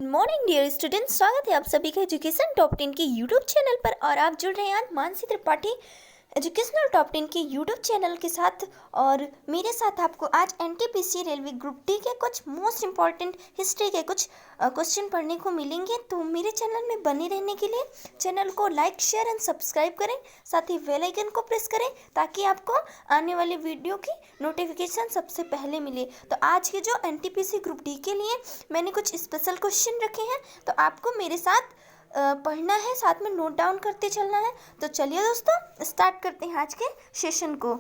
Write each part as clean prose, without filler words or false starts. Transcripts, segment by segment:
Morning dear students, स्वागत है आप सभी का एजुकेशन टॉप 10 के यूट्यूब चैनल पर। और आप जुड़ रहे हैं आज मानसी त्रिपाठी एजुकेशनल टॉप 10 के यूट्यूब चैनल के साथ। और मेरे साथ आपको आज एनटीपीसी रेलवे ग्रुप डी के कुछ मोस्ट इंपॉर्टेंट हिस्ट्री के कुछ क्वेश्चन पढ़ने को मिलेंगे। तो मेरे चैनल में बने रहने के लिए चैनल को लाइक शेयर एंड सब्सक्राइब करें, साथ ही बेल आइकन को प्रेस करें ताकि आपको आने वाले वीडियो की नोटिफिकेशन सबसे पहले मिले। तो आज के जो एनटीपीसी ग्रुप डी के लिए मैंने कुछ स्पेशल क्वेश्चन रखे हैं, तो आपको मेरे साथ पढ़ना है, साथ में नोट डाउन करते चलना है। तो चलिए दोस्तों, स्टार्ट करते हैं आज के सेशन को।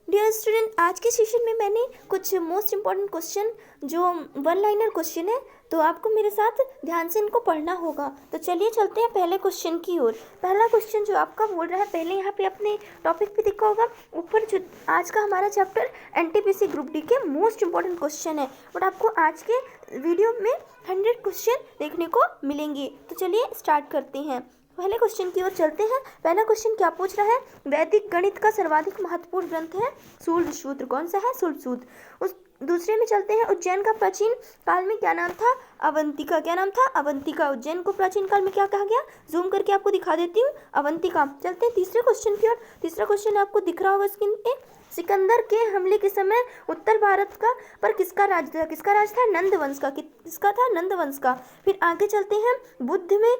डियर स्टूडेंट, आज के सेशन में मैंने कुछ मोस्ट इम्पॉर्टेंट क्वेश्चन जो वन लाइनर क्वेश्चन है, तो आपको मेरे साथ ध्यान से इनको पढ़ना होगा। तो चलिए चलते हैं पहले क्वेश्चन की ओर। पहला क्वेश्चन जो आपका बोल रहा है, पहले यहाँ पे अपने टॉपिक पे दिखा होगा ऊपर, जो आज का हमारा चैप्टर एनटीपीसी ग्रुप डी के मोस्ट इम्पॉर्टेंट क्वेश्चन है, बट आपको आज के वीडियो में 100 क्वेश्चन देखने को मिलेंगे। तो चलिए स्टार्ट करते हैं, पहले क्वेश्चन की ओर चलते हैं। पहला क्वेश्चन क्या पूछ रहा है, वैदिक गणित का सर्वाधिक महत्वपूर्ण ग्रंथ है सूर्य सूत्र। कौन सा है? सूर्य सूत्र। उस दूसरे में चलते हैं, उज्जैन का प्राचीन काल में क्या नाम था? अवंतिका। क्या नाम था? अवंतिका। उज्जैन को प्राचीन काल में क्या कहा गया? जूम करके आपको दिखा देती हूँ, अवंतिका। चलते हैं तीसरे क्वेश्चन की ओर। तीसरा क्वेश्चन आपको दिख रहा होगा स्क्रीन पे। सिकंदर के हमले के समय उत्तर भारत का पर किसका राज था? किसका राज था? नंद वंश का। किसका था? नंद वंश का। फिर आगे चलते हैं, बुद्ध में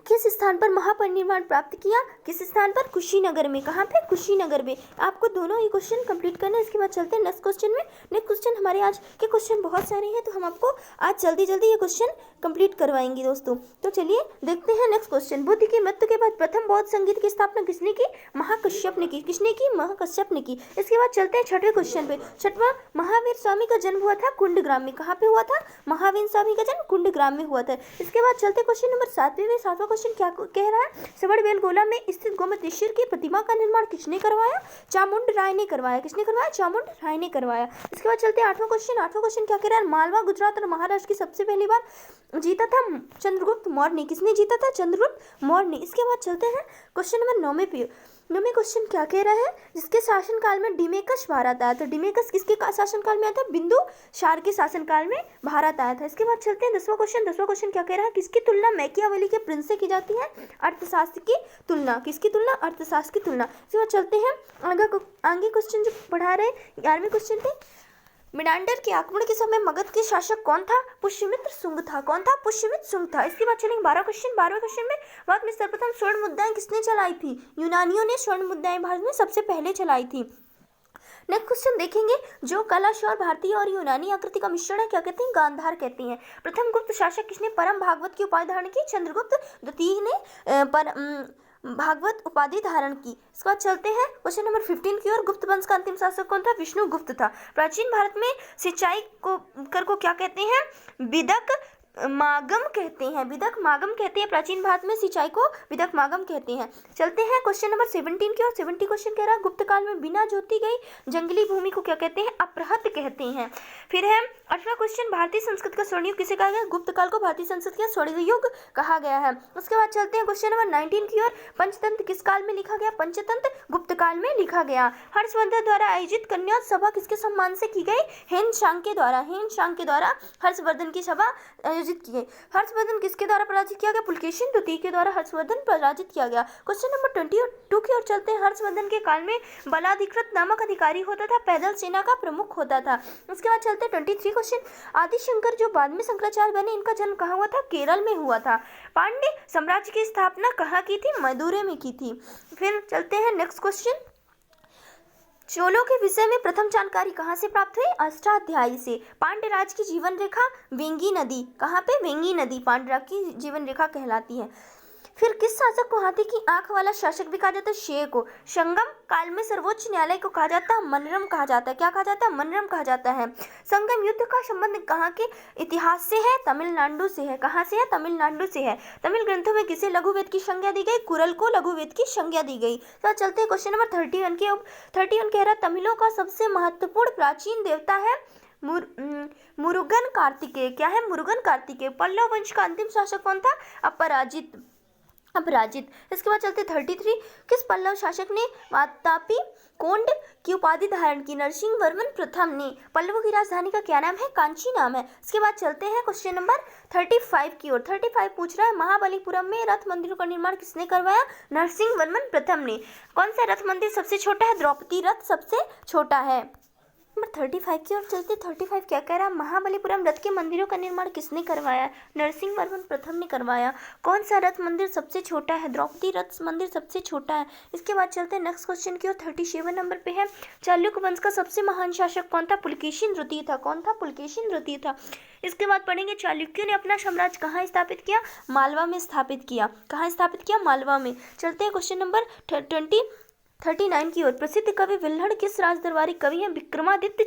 किस स्थान पर महापरिनिर्वाण प्राप्त किया? किस स्थान पर? कुशीनगर में। कहाँ पे? कुशीनगर में। आपको दोनों ही क्वेश्चन कंप्लीट करना है। इसके बाद चलते हैं नेक्स्ट क्वेश्चन में। नेक्स्ट क्वेश्चन, हमारे आज के क्वेश्चन बहुत सारे हैं, तो हम आपको आज जल्दी जल्दी ये क्वेश्चन कंप्लीट करवाएंगे दोस्तों। तो चलिए देखते हैं नेक्स्ट क्वेश्चन। बुद्ध की मृत्यु के बाद प्रथम बौद्ध संगीत की स्थापना किसने की? महाकश्यप ने की। किसने की? महाकश्यप ने की। इसके बाद चलते हैं छठवें क्वेश्चन पे। छठवां, महावीर स्वामी का जन्म हुआ था कुंडग्राम में। कहाँ पे हुआ था? महावीर स्वामी का जन्म कुंडग्राम में हुआ था। इसके बाद चलते क्वेश्चन नंबर 7 में। 7वां क्वेश्चन क्या कह रहा है, सवड़बेलगोला में स्थित गोमतेश्वर की प्रतिमा का निर्माण किसने करवाया? चामुंड राय ने करवाया। किसने करवाया? चामुंड राय ने करवाया। इसके बाद चलते हैं 8वां क्वेश्चन। 8वां क्वेश्चन क्या कह रहा है, मालवा, गुजरात और महाराष्ट्र की सबसे पहली बार जीता था चंद्रगुप्त मौर्य ने। किसने जीता था? चंद्रगुप्त मौर्य ने। इसके बाद चलते हैं क्वेश्चन नंबर 9 पे। 9वें क्वेश्चन क्या कह रहा है, जिसके शासनकाल में डिमेकस भारत आया था। डिमेकस किसके शासनकाल में आया था? बिंदुसार के शासनकाल में भारत आया था। इसके बाद चलते हैं 10वां क्वेश्चन। 10वां क्वेश्चन क्या कह रहा है, किसकी तुलना मैकियावेली के प्रिंस से की जाती है? अर्थशास्त्र की तुलना। किसकी तुलना? अर्थशास्त्र की तुलना। इसके बाद चलते हैं आगे क्वेश्चन जो पढ़ा रहे 11वें क्वेश्चन पे। मिनांडर के आक्रमण के समय मगध के शासक कौन था? पुष्यमित्र शुंग था। कौन था? पुष्यमित्र शुंग था। इसके बाद चलेंगे 12 क्वेश्चन। 12वें क्वेश्चन में, भारत में सर्वप्रथम स्वर्ण मुद्राएं किसने चलाई थी? यूनानियों ने स्वर्ण मुद्राएं भारत में सबसे पहले चलाई थी। नेक्स्ट क्वेश्चन देखेंगे, जो कला शौर भारतीय और यूनानी आकृति का मिश्रण है, क्या कहते हैं? गांधार कहते हैं। प्रथम गुप्त शासक किसने परम भागवत की उपाधि धारण की? चंद्रगुप्त द्वितीय ने भागवत उपाधि धारण की। इसके बाद चलते हैं क्वेश्चन नंबर 15 की ओर। गुप्त वंश का अंतिम शासक कौन था? विष्णुगुप्त था। प्राचीन भारत में सिंचाई को क्या कहते हैं? विदक मागम कहते हैं। विदक मागम कहते हैं। प्राचीन भारत में सिंचाई को विदक मागम कहते हैं। चलते हैं क्वेश्चन नंबर 17 की ओर। 70 क्वेश्चन कह रहा है, गुप्त काल में बिना जोती गई जंगली भूमि को क्या कहते हैं? अपहृत कहते हैं। फिर है 8वां क्वेश्चन, भारतीय संस्कृत का स्वर्ण युग किसे कहा गया? गुप्त काल को भारतीय संस्कृत का स्वर्ण युग कहा गया है। उसके बाद चलते हैं क्वेश्चन नंबर 19 की ओर। पंचतंत्र किस काल में लिखा गया? पंचतंत्र गुप्त काल में लिखा गया। हर्षवर्धन द्वारा आयोजित कन्या सभा किसके सम्मान से की गई? हेन सांग के द्वारा। हेन सांग के द्वारा हर्षवर्धन की सभा आयोजित की गई। हर्षवर्धन किसके द्वारा पराजित किया गया? पुलकेशिन द्वितीय के द्वारा हर्षवर्धन पराजित किया गया। क्वेश्चन नंबर 22 की ओर चलते हैं। हर्षवर्धन के काल में बलाधिकृत नामक अधिकारी होता था, पैदल सेना का प्रमुख होता था। उसके बाद चलते हैं 23 क्वेश्चन। आदिशंकर जो बाद में शंकराचार्य बने, इनका जन्म कहाँ हुआ था? केरल में हुआ था। पांड्य साम्राज्य की स्थापना कहाँ की थी? मदुरै में की थी। फिर चलते हैं नेक्स्ट क्वेश्चन। चोलों के विषय में प्रथम जानकारी कहाँ से प्राप्त हुई? अष्टाध्यायी से। पांड्यराज की जीवन रेखा वेंगी नदी। कहाँ पे? वेंगी नदी पांड्यराज की जीवन रेखा कहलाती है। फिर किस शासक को हाथी की आंख वाला शासक भी कहा जाता है? शेर को। संगम काल में सर्वोच्च न्यायालय को कहा जाता है? मनरम कहा जाता है। क्या कहा जाता है? मनरम कहा जाता है। संगम युद्ध का संबंध कहाँ के इतिहास से है? तमिलनाडु से है। कहाँ से है? तमिलनाडु से है। तमिल ग्रंथों में किसे लघुवेद की संज्ञा दी गई? कुरल को लघुवेद की संज्ञा दी गई। तो चलते हैं क्वेश्चन नंबर 31 की। 31 कह रहा है, तमिलों का सबसे महत्वपूर्ण प्राचीन देवता है मुरुगन कार्तिकेय। क्या है? मुरुगन कार्तिकेय। पल्लव वंश का अंतिम शासक कौन था? अपराजित। अपराजित। इसके बाद चलते 33, किस पल्लव शासक ने वातापी कोंड की उपाधि धारण की? नरसिंह वर्मन प्रथम ने। पल्लवों की राजधानी का क्या नाम है? कांची नाम है। इसके बाद चलते हैं क्वेश्चन नंबर 35 की ओर। 35 पूछ रहा है, महाबलीपुरम में रथ मंदिरों का निर्माण किसने करवाया? नरसिंह वर्मन प्रथम ने। कौन सा रथ मंदिर सबसे छोटा है? द्रौपदी रथ सबसे छोटा है। नंबर 35 की ओर चलते। 35 क्या कह रहा है? महाबलीपुरम रथ के मंदिरों का निर्माण किसने करवाया? नरसिंह वर्मन प्रथम ने करवाया। कौन सा रथ मंदिर सबसे छोटा है? द्रौपदी रथ मंदिर सबसे छोटा है। इसके बाद चलते हैं नेक्स्ट क्वेश्चन की ओर। 37 नंबर पे है, चालुक वंश का सबसे महान शासक कौन था? पुलकेशिन द्वितीय था। कौन था? पुलकेशिन द्वितीय था। इसके बाद पढ़ेंगे, चालुक्यों ने अपना साम्राज्य कहाँ स्थापित किया? मालवा में स्थापित किया। कहाँ स्थापित किया? मालवा में। चलते हैं क्वेश्चन नंबर 39 की ओर। प्रसिद्ध कवि विल्हड़ किस राजदरबारी कवि हैं? विक्रमादित्य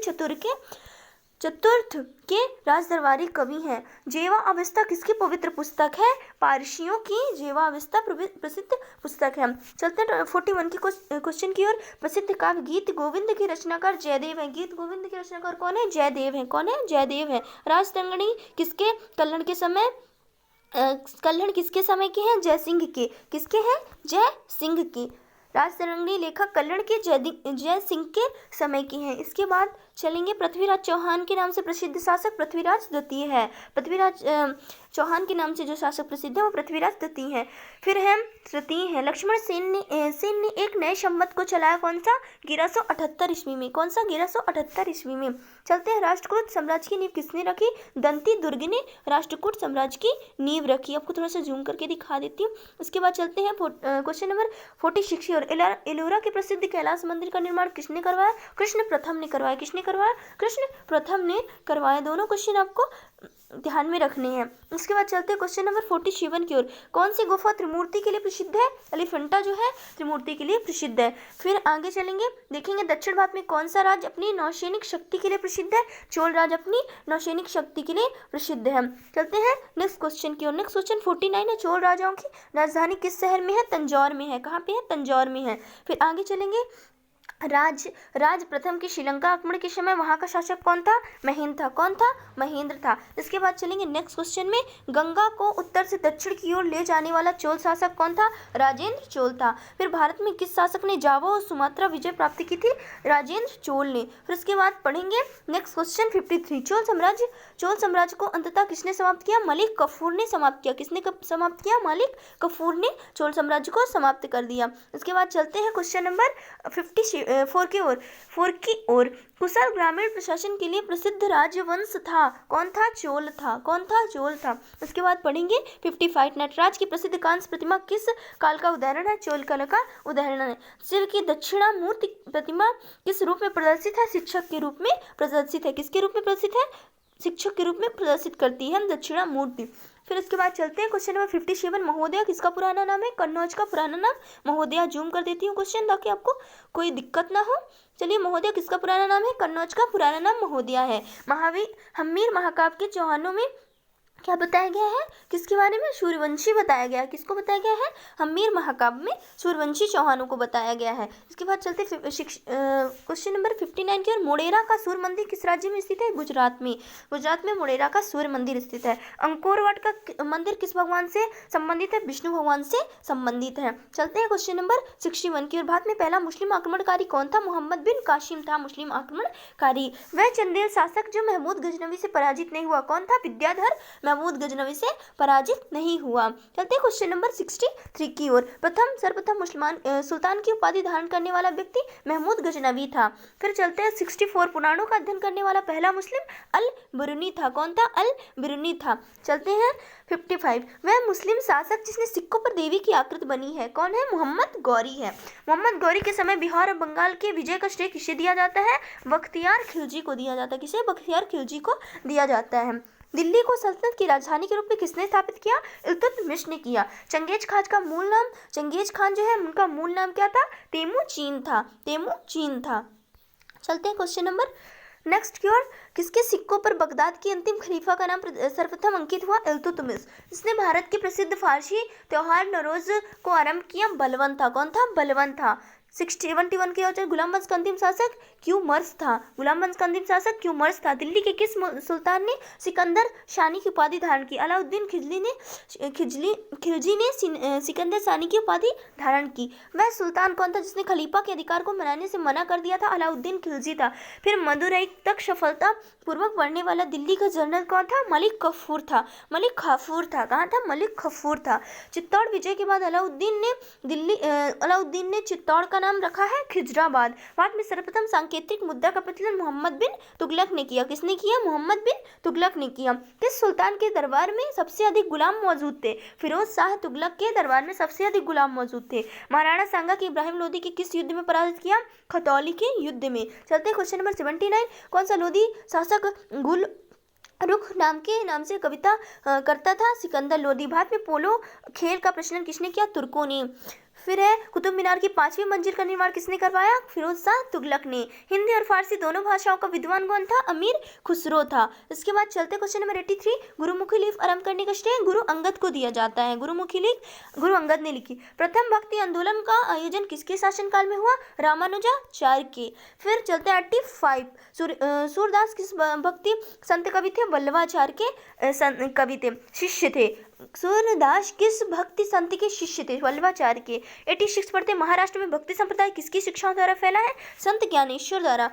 चतुर्थ के राजदरबारी कवि हैं। जेवा अवस्था किसकी पवित्र पुस्तक है? पारसियों की जेवा अवस्था प्रसिद्ध पुस्तक है। चलते हैं 41 की क्वेश्चन की ओर। प्रसिद्ध काव्य गीत गोविंद के रचनाकार जयदेव हैं। गीत गोविंद के रचनाकार कौन है? जयदेव हैं। कौन है? जयदेव हैं। राजतरंगिणी किसके कल्याण के समय कल्याण किसके समय के हैं? जय सिंह के। किसके हैं? जय सिंह के। राजतरंगिणी लेखक कल्याण के जय सिंह के समय की हैं। इसके बाद चलेंगे, पृथ्वीराज चौहान के नाम से प्रसिद्ध शासक पृथ्वीराज द्वितीय है। पृथ्वीराज चौहान के नाम से जो शासक प्रसिद्ध है वो पृथ्वीराज द्वितीय है। फिर है तृतीय है, लक्ष्मण सेन ने एक नए संवत को चलाया। कौन सा? 1178 ईस्वी में। कौन सा? 1178 ईस्वी में। चलते हैं, राष्ट्रकूट साम्राज्य की नींव किसने रखी? दंती दुर्ग ने राष्ट्रकूट साम्राज्य की नींव रखी। आपको थोड़ा सा जूम करके दिखा देती हूँ। उसके बाद चलते हैं क्वेश्चन नंबर 46 और एलोरा के प्रसिद्ध कैलाश मंदिर का निर्माण किसने करवाया? कृष्ण प्रथम ने करवाया। किसने करवाया? कृष्ण प्रथम ने करवाया। दोनों क्वेश्चन आपको ध्यान में रखने हैं। उसके बाद चलते हैं क्वेश्चन नंबर 47 की ओर। कौन सी गुफा त्रिमूर्ति के लिए प्रसिद्ध है? एलिफेंटा जो है त्रिमूर्ति के लिए प्रसिद्ध है। फिर आगे चलेंगे, देखेंगे दक्षिण भारत में कौन सा राज्य अपनी नौसैनिक शक्ति के लिए प्रसिद्ध है? चोल राज्य अपनी नौसैनिक शक्ति के लिए प्रसिद्ध है। चलते हैं नेक्स्ट क्वेश्चन की ओर। नेक्स्ट क्वेश्चन 49 है, चोल राजाओं की राजधानी किस शहर में है? तंजौर में है। कहाँ पे है? तंजौर में है। फिर आगे चलेंगे, राज प्रथम की श्रीलंका आक्रमण के समय वहां का शासक कौन था? महेंद्र था। कौन था? महेंद्र था। इसके बाद चलेंगे नेक्स्ट क्वेश्चन में, गंगा को उत्तर से दक्षिण की ओर ले जाने वाला चोल शासक कौन था? राजेंद्र चोल था। फिर भारत में किस शासक ने जावा और सुमात्रा विजय प्राप्त की थी? राजेंद्र चोल ने। फिर उसके बाद पढ़ेंगे नेक्स्ट क्वेश्चन 53, चोल साम्राज्य को अंततः किसने समाप्त किया? मलिक कफूर ने समाप्त किया। किसने समाप्त किया? मलिक कफूर ने चोल साम्राज्य को समाप्त कर दिया। इसके बाद चलते हैं क्वेश्चन नंबर 54 की ओर। कुशल ग्रामीण प्रशासन के लिए प्रसिद्ध राजवंश था। कौन था? चोल था। कौन था? चोल था। उसके बाद पढ़ेंगे 55, नटराज की प्रसिद्ध कांस्य प्रतिमा किस काल का उदाहरण है? चोल काल का उदाहरण है। शिव की दक्षिणामूर्ति प्रतिमा किस रूप में प्रदर्शित है? शिक्षक के रूप में प्रदर्शित है। किसके रूप में प्रदर्शित है? शिक्षक के रूप में प्रदर्शित करती है दक्षिणामूर्ति। फिर इसके बाद चलते हैं क्वेश्चन नंबर 57, महोदया किसका पुराना नाम है? कन्नौज का पुराना नाम महोदया। जूम कर देती हूँ क्वेश्चन ताकि आपको कोई दिक्कत ना हो। चलिए, महोदया किसका पुराना नाम है? कन्नौज का पुराना नाम महोदया है। हम्मीर महाकाव्य के चौहानों में क्या बताया गया है? किसके बारे में? सूर्यवंशी बताया गया है। किसको बताया गया है? हम्मीर महाकाव्य में सूर्यवंशी चौहानों को बताया गया है। इसके बाद चलते क्वेश्चन नंबर 59 की ओर। मोढेरा का सूर्य मंदिर किस राज्य में स्थित है? गुजरात में। गुजरात में मोढेरा का सूर्य मंदिर स्थित है। अंकोर वाट का मंदिर किस भगवान से संबंधित है? विष्णु भगवान से संबंधित है। चलते हैं क्वेश्चन नंबर 61 की ओर। भारत में पहला मुस्लिम आक्रमणकारी कौन था? मोहम्मद बिन कासिम था मुस्लिम आक्रमणकारी। वह चंदेल शासक जो महमूद गजनवी से पराजित नहीं हुआ। कौन था? विद्याधर महमूद गजनवी से पराजित नहीं हुआ। चलते हैं क्वेश्चन नंबर 63 की ओर। सर्वप्रथम मुसलमान सुल्तान की उपाधि धारण करने वाला व्यक्ति महमूद गजनवी था। फिर चलते हैं 64, पुराणों का अध्ययन करने वाला पहला मुस्लिम अल बिरूनी था। कौन था? अल बिरूनी था। चलते हैं 55, वह मुस्लिम शासक जिसने सिक्कों पर देवी की आकृति बनी है। कौन है? मोहम्मद गौरी है। मोहम्मद गौरी के समय बिहार और बंगाल के विजय का श्रेय किसे दिया जाता है? बख्तियार खिलजी को दिया जाता है। किसे? बख्तियार खिलजी को दिया जाता है। दिल्ली को सल्तनत की राजधानी के रूप में किसने स्थापित किया? इल्तुतमिश ने किया। चंगेज खान जो है उनका मूल नाम क्या था? तेमुचीन था। चलते हैं क्वेश्चन नंबर नेक्स्ट की ओर। किसके सिक्कों पर बगदाद की अंतिम खलीफा का नाम सर्वप्रथम अंकित हुआ? इल्तुतमिश। इसने भारत के प्रसिद्ध फारसी त्योहार नौरोज को आरंभ किया? बलवंत था। कौन था? बलवंत था। 71 के औचर गुलाम वंश का अंतिम शासक क्यूमर्स था। गुलाम वंश का अंतिम शासक क्यूमर्स था। दिल्ली के किस सुल्तान ने सिकंदर शानी की उपाधि धारण की? अलाउद्दीन खिलजी ने सिकंदर शानी की उपाधि धारण की। वह सुल्तान कौन था जिसने खलीफा के अधिकार को मनाने से मना कर दिया था? अलाउद्दीन खिलजी था। फिर मदुरई तक सफलता पूर्वक बढ़ने वाला दिल्ली का जनरल कौन था? मलिक काफूर था। मलिक काफूर था। कहाँ था? मलिक काफूर था। चित्तौड़ विजय के बाद अलाउद्दीन ने चित्तौड़ का नाम रखा है खिजराबाद। भारत में सर्वप्रथम सांकेतिक मुद्रा का प्रचलन मोहम्मद बिन तुगलक ने किया। किसने किया? मोहम्मद बिन तुगलक ने किया। किस सुल्तान के दरबार में सबसे अधिक गुलाम मौजूद थे? फिरोज शाह तुगलक के दरबार में सबसे अधिक गुलाम मौजूद थे। महाराणा सांगा के इब्राहिम लोदी के किस युद्ध में पराजित किया? खतौली के युद्ध में। चलते हैं क्वेश्चन नंबर 79। कौन सा लोदी शासक गुल रुख नाम से कविता करता था? सिकंदर लोदी। भारत में पोलो खेल का प्रचलन किसने किया? तुर्कों ने। फिर है कुतुब मीनार की 5वीं मंजिल का निर्माण किसने करवाया? फिरोज शाह तुगलक ने। हिंदी और फारसी दोनों भाषाओं का विद्वान कौन था? अमीर खुसरो था। इसके बाद चलते क्वेश्चन नंबर 83। गुरुमुखी लिपि आरंभ करने का श्रेय गुरु अंगद को दिया जाता है। गुरुमुखी लिपि गुरु अंगद ने लिखी। प्रथम भक्ति आंदोलन का आयोजन किसके शासनकाल में हुआ? रामानुजाचार्य के। फिर चलते 85। सूरदास किस भक्ति संत कवि थे? वल्लभाचार्य के कवि थे, शिष्य थे। सूरदास किस भक्ति संत के शिष्य थे? वल्लभाचार्य के। 86 पढ़ते महाराष्ट्र में भक्ति संप्रदाय किसकी शिक्षाओं द्वारा फैला है? संत ज्ञानेश्वर द्वारा।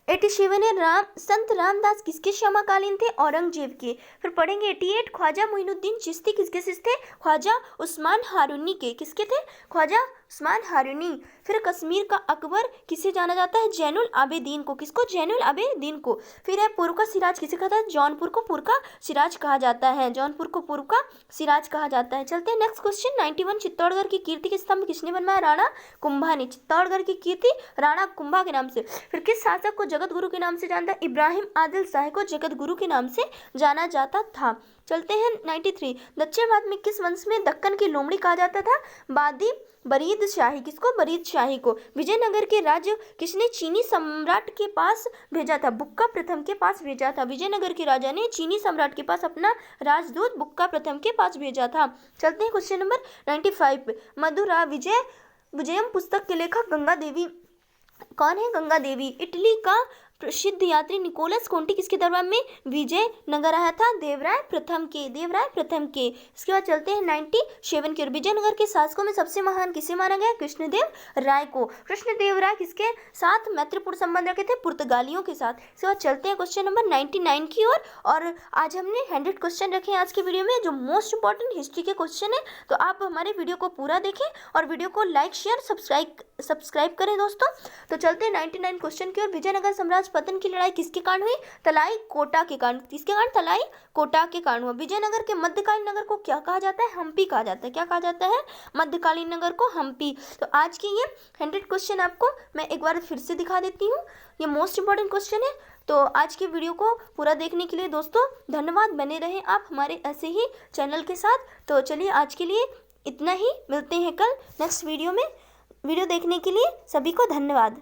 87 है संत रामदास किसके क्षमाकालीन थे? औरंगजेब के। फिर पढ़ेंगे 88 ख्वाजा मोइनुद्दीन चिश्ती किसके शिष्य थे? ख्वाजा उस्मान हारूनी के। किसके थे? ख्वाजा उस्मान हारूनी। फिर कश्मीर का अकबर किसे जाना जाता है? जैनुल आबेदीन को। किसको? जैनुल आबेदीन को। फिर है पूर्व का सिराज किसे कहा जाता है? जौनपुर को पूर्व का सिराज कहा जाता है। जौनपुर को पूर्व का सिराज कहा जाता है। चलते हैं नेक्स्ट क्वेश्चन 91। चित्तौड़गढ़ की कीर्ति के स्तंभ किसने बनवाया? राणा कुंभा ने। चित्तौड़गढ़ की कीर्ति राणा कुंभा के नाम से। फिर किस शासक को जगत गुरु के नाम से जानता है? इब्राहिम आदिल शाह को जगत गुरु के नाम से जाना जाता था। चलते हैं 93। दक्षिण भारत में किस वंश में दक्कन की लोमड़ी कहा जाता था? बादी बरीद शाही। किसको? बरीद शाही को। विजयनगर के राज्य किसने चीनी सम्राट के पास भेजा था? बुक्का प्रथम के पास भेजा था। विजयनगर के राजा ने चीनी सम्राट के पास अपना राजदूत बुक्का प्रथम के पास भेजा था। चलते हैं क्वेश्चन नंबर 95 पे। मधुरा विजयम पुस्तक के लेखक गंगा देवी कौन है? गंगा देवी। इटली का प्रसिद्ध यात्री निकोलस कोंटी किसके दरबार में विजयनगर आया था? देवराय प्रथम के। देवराय प्रथम के। इसके बाद चलते हैं 97 की ओर। विजयनगर के शासकों में सबसे महान किसे माना गया? कृष्णदेव राय को। कृष्णदेव राय किसके साथ मैत्रीपूर्ण संबंध रखे थे? पुर्तगालियों के साथ। इसके बाद चलते हैं क्वेश्चन नंबर 99 की ओर। और आज हमने 100 क्वेश्चन रखे हैं आज की वीडियो में, जो मोस्ट इंपॉर्टेंट हिस्ट्री के क्वेश्चन है। तो आप हमारे वीडियो को पूरा देखें और वीडियो को लाइक शेयर सब्सक्राइब करें दोस्तों। तो चलते हैं 99 क्वेश्चन की ओर। विजयनगर साम्राज्य पतन की लड़ाई किसके कारण हुई? तलाई कोटा के कारण। किसके कारण? तलाई कोटा के कारण हुआ। विजयनगर के मध्यकालीन नगर को क्या कहा जाता है? हम्पी कहा जाता है। क्या कहा जाता है? मध्यकालीन नगर को हम्पी। तो आज के ये 100 क्वेश्चन आपको मैं एक बार फिर से दिखा देती हूँ। ये मोस्ट इंपॉर्टेंट क्वेश्चन है। तो आज की वीडियो को पूरा देखने के लिए दोस्तों धन्यवाद। बने रहें आप हमारे ऐसे ही चैनल के साथ। तो चलिए आज के लिए इतना ही। मिलते हैं कल नेक्स्ट वीडियो में। वीडियो देखने के लिए सभी को धन्यवाद।